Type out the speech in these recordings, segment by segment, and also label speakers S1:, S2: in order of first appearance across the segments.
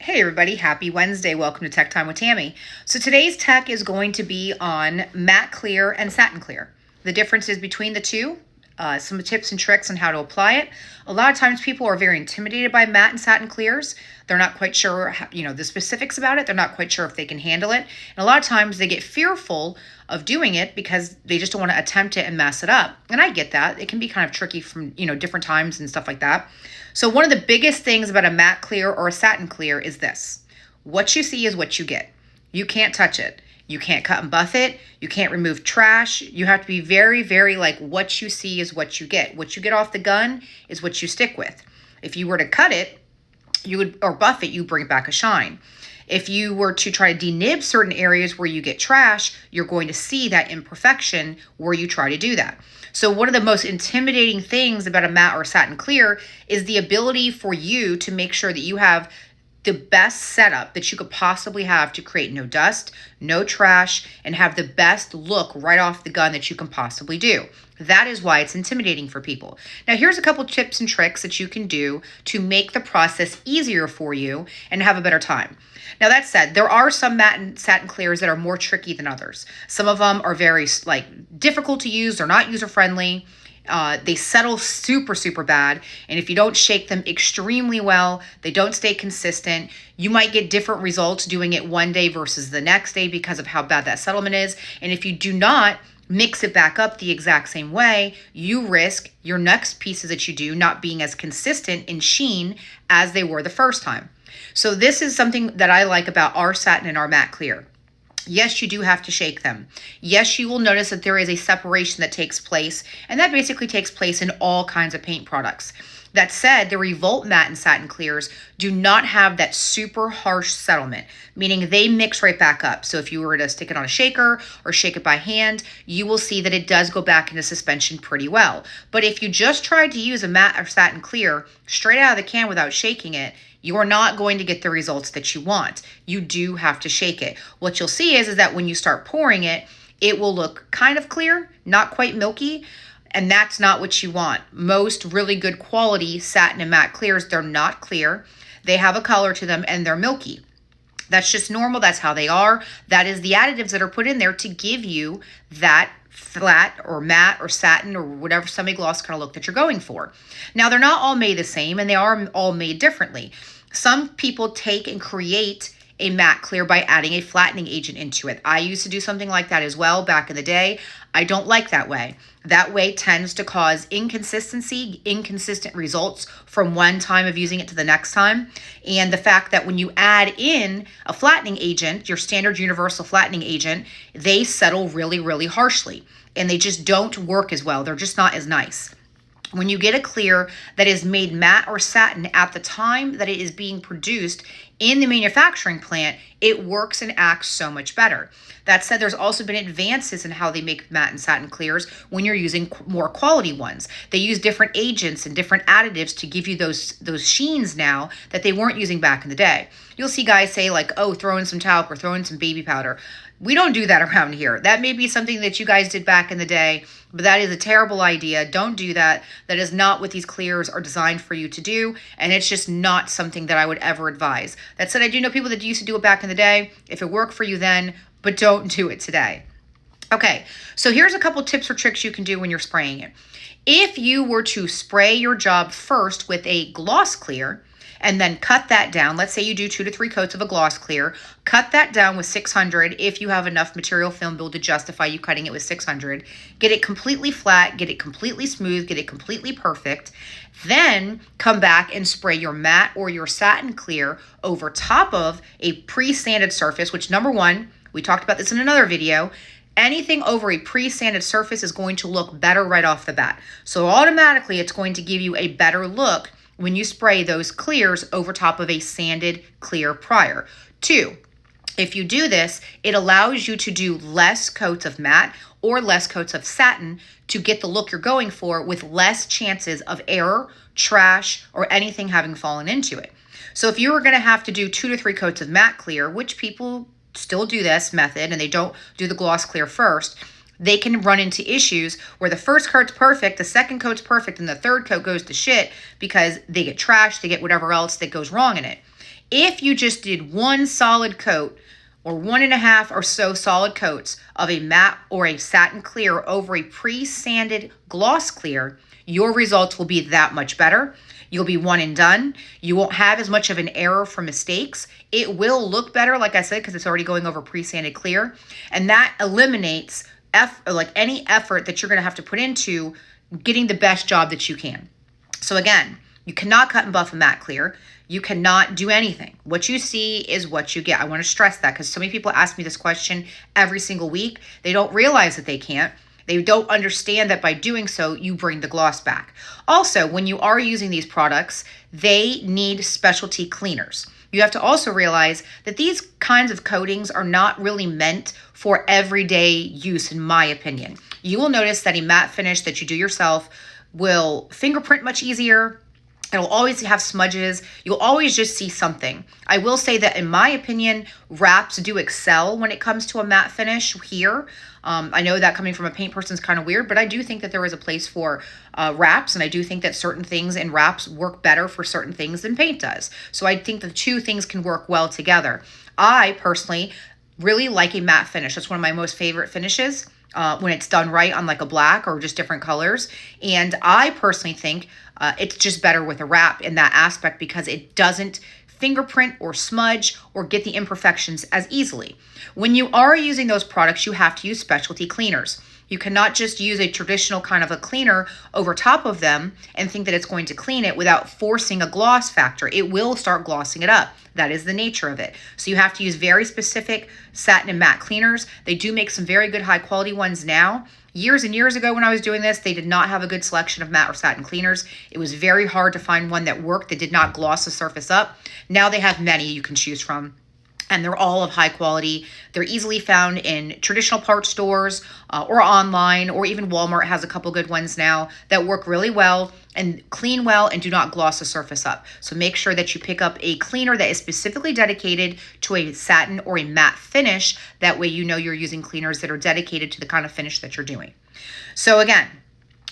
S1: Hey everybody, happy Wednesday. Welcome to Tech Time with Tammy. So today's tech is going to be on matte clear and satin clear. The differences between the two, some tips and tricks on how to apply it. A lot of times people are very intimidated by matte and satin clears. They're not quite sure, the specifics about it. They're not quite sure if they can handle it. And a lot of times they get fearful of doing it because they just don't want to attempt it and mess it up. And I get that. It can be kind of tricky from, different times and stuff like that. So one of the biggest things about a matte clear or a satin clear is this. What you see is what you get. You can't touch it. You can't cut and buff it. You can't remove trash. You have to be very, very what you see is what you get. What you get off the gun is what you stick with. If you were to cut it, or buff it, you bring back a shine. If you were to try to denib certain areas where you get trash, you're going to see that imperfection where you try to do that. So one of the most intimidating things about a matte or satin clear is the ability for you to make sure that you have the best setup that you could possibly have to create no dust, no trash, and have the best look right off the gun that you can possibly do. That is why it's intimidating for people. Now, here's a couple tips and tricks that you can do to make the process easier for you and have a better time. Now, that said, there are some matte and satin clears that are more tricky than others. Some of them are very difficult to use. They're not user-friendly. They settle super, super bad. And if you don't shake them extremely well, they don't stay consistent. You might get different results doing it one day versus the next day because of how bad that settlement is. And if you do not mix it back up the exact same way, you risk your next pieces that you do not being as consistent in sheen as they were the first time. So this is something that I like about our satin and our matte clear. Yes, you do have to shake them. Yes, you will notice that there is a separation that takes place, and that basically takes place in all kinds of paint products. That said, the Revolt matte and satin clears do not have that super harsh settlement, meaning they mix right back up. So if you were to stick it on a shaker or shake it by hand, you will see that it does go back into suspension pretty well. But if you just tried to use a matte or satin clear straight out of the can without shaking it, you are not going to get the results that you want. You do have to shake it. What you'll see is that when you start pouring it, it will look kind of clear, not quite milky, and that's not what you want. Most really good quality satin and matte clears, they're not clear. They have a color to them and they're milky. That's just normal. That's how they are. That is the additives that are put in there to give you that flat or matte or satin or whatever semi-gloss kind of look that you're going for. Now, they're not all made the same and they are all made differently. Some people take and create a matte clear by adding a flattening agent into it. I used to do something like that as well back in the day. I don't like that way. That way tends to cause inconsistency, inconsistent results from one time of using it to the next time. And the fact that when you add in a flattening agent, your standard universal flattening agent, they settle really, really harshly. And they just don't work as well. They're just not as nice. When you get a clear that is made matte or satin at the time that it is being produced in the manufacturing plant, it works and acts so much better. That said, there's also been advances in how they make matte and satin clears when you're using more quality ones. They use different agents and different additives to give you those sheens now that they weren't using back in the day. You'll see guys say throw in some talc or throw in some baby powder. We don't do that around here. That may be something that you guys did back in the day, but that is a terrible idea. Don't do that. That is not what these clears are designed for you to do, and it's just not something that I would ever advise. That said, I do know people that used to do it back in the day. If it worked for you then, but don't do it today. Okay, so here's a couple tips or tricks you can do when you're spraying it. If you were to spray your job first with a gloss clear, and then cut that down. Let's say you do 2 to 3 coats of a gloss clear. Cut that down with 600 if you have enough material film build to justify you cutting it with 600. Get it completely flat, get it completely smooth, get it completely perfect. Then come back and spray your matte or your satin clear over top of a pre-sanded surface, which number one, we talked about this in another video, anything over a pre-sanded surface is going to look better right off the bat. So automatically it's going to give you a better look when you spray those clears over top of a sanded clear prior. 2, if you do this, it allows you to do less coats of matte or less coats of satin to get the look you're going for with less chances of error, trash, or anything having fallen into it. So if you were gonna have to do 2 to 3 coats of matte clear, which people still do this method and they don't do the gloss clear first, they can run into issues where the first coat's perfect, the second coat's perfect, and the third coat goes to shit because they get trashed, they get whatever else that goes wrong in it. If you just did one solid coat or 1.5 or so solid coats of a matte or a satin clear over a pre-sanded gloss clear, your results will be that much better. You'll be one and done. You won't have as much of an error for mistakes. It will look better, like I said, because it's already going over pre-sanded clear. And that eliminates any effort that you're going to have to put into getting the best job that you can. So again, you cannot cut and buff a matte clear. You cannot do anything. What you see is what you get. I want to stress that because so many people ask me this question every single week. They don't realize that they can't. They don't understand that by doing so, you bring the gloss back. Also, when you are using these products, they need specialty cleaners. You have to also realize that these kinds of coatings are not really meant for everyday use, in my opinion. You will notice that a matte finish that you do yourself will fingerprint much easier. It'll always have smudges. You'll always just see something. I will say that in my opinion, wraps do excel when it comes to a matte finish here. I know that coming from a paint person is kind of weird, but I do think that there is a place for wraps, and I do think that certain things in wraps work better for certain things than paint does. So I think the two things can work well together. I personally really like a matte finish. That's one of my most favorite finishes. When it's done right on like a black or just different colors. And I personally think it's just better with a wrap in that aspect because it doesn't fingerprint or smudge or get the imperfections as easily. When you are using those products, you have to use specialty cleaners. You cannot just use a traditional kind of a cleaner over top of them and think that it's going to clean it without forcing a gloss factor. It will start glossing it up. That is the nature of it. So you have to use very specific satin and matte cleaners. They do make some very good high quality ones now. Years and years ago when I was doing this, they did not have a good selection of matte or satin cleaners. It was very hard to find one that worked, that did not gloss the surface up. Now they have many you can choose from. And they're all of high quality. They're easily found in traditional parts stores or online, or even Walmart has a couple good ones now that work really well and clean well and do not gloss the surface up. So make sure that you pick up a cleaner that is specifically dedicated to a satin or a matte finish. That way you know you're using cleaners that are dedicated to the kind of finish that you're doing. So again,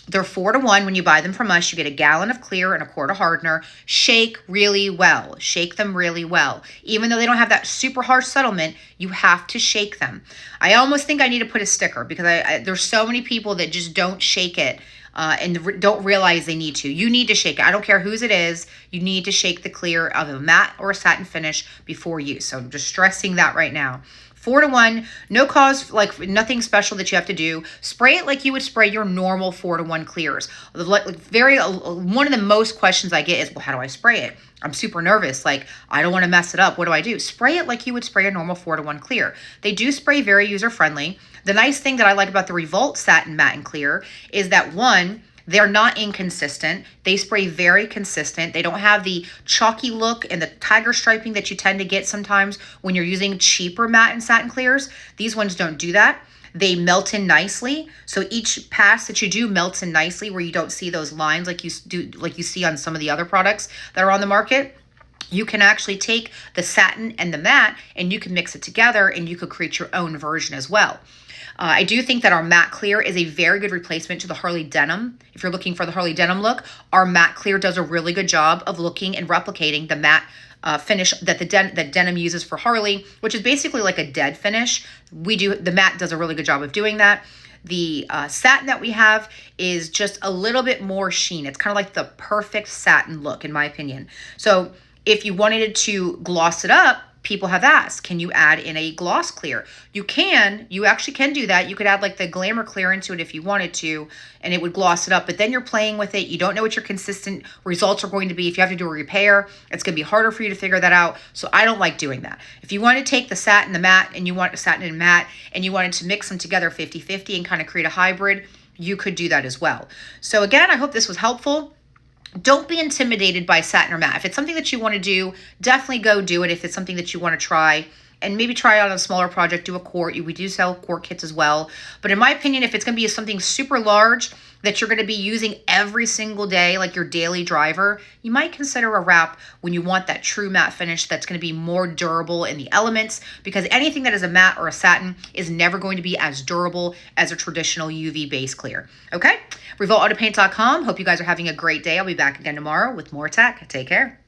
S1: they're 4-to-1 when you buy them from us. You get a gallon of clear and a quart of hardener. Shake really well. Shake them really well. Even though they don't have that super harsh settlement, you have to shake them. I almost think I need to put a sticker because there's so many people that just don't shake it and don't realize they need to. You need to shake it. I don't care whose it is. You need to shake the clear of a matte or a satin finish before use. So I'm just stressing that right now. 4-to-1, no cause, like nothing special that you have to do. Spray it like you would spray your normal 4-to-1 clears. One of the most questions I get is, well, how do I spray it? I'm super nervous. Like, I don't want to mess it up. What do I do? Spray it like you would spray a normal 4-to-1 clear. They do spray very user-friendly. The nice thing that I like about the Revolt Satin Matte and Clear is that one, they're not inconsistent. They spray very consistent. They don't have the chalky look and the tiger striping that you tend to get sometimes when you're using cheaper matte and satin clears. These ones don't do that. They melt in nicely. So each pass that you do melts in nicely where you don't see those lines like you see on some of the other products that are on the market. You can actually take the satin and the matte and you can mix it together and you could create your own version as well. I do think that our matte clear is a very good replacement to the Harley Denim. If you're looking for the Harley Denim look, our matte clear does a really good job of looking and replicating the matte finish that that Denim uses for Harley, which is basically like a dead finish. The matte does a really good job of doing that. The satin that we have is just a little bit more sheen. It's kind of like the perfect satin look, in my opinion. So if you wanted to gloss it up, people have asked, can you add in a gloss clear? You actually can do that. You could add like the Glamour Clear into it if you wanted to, and it would gloss it up, but then you're playing with it. You don't know what your consistent results are going to be. If you have to do a repair, it's going to be harder for you to figure that out. So I don't like doing that. If you want to take the satin, the matte, and you want a satin and matte, and you wanted to mix them together 50-50 and kind of create a hybrid, you could do that as well. So again, I hope this was helpful. Don't be intimidated by satin or matte. If it's something that you want to do, definitely go do it. If it's something that you want to try, and maybe try out on a smaller project, do a quart. We do sell quart kits as well. But in my opinion, if it's going to be something super large that you're going to be using every single day, like your daily driver, you might consider a wrap when you want that true matte finish that's going to be more durable in the elements, because anything that is a matte or a satin is never going to be as durable as a traditional UV base clear. Okay? RevoltAutoPaint.com. Hope you guys are having a great day. I'll be back again tomorrow with more tech. Take care.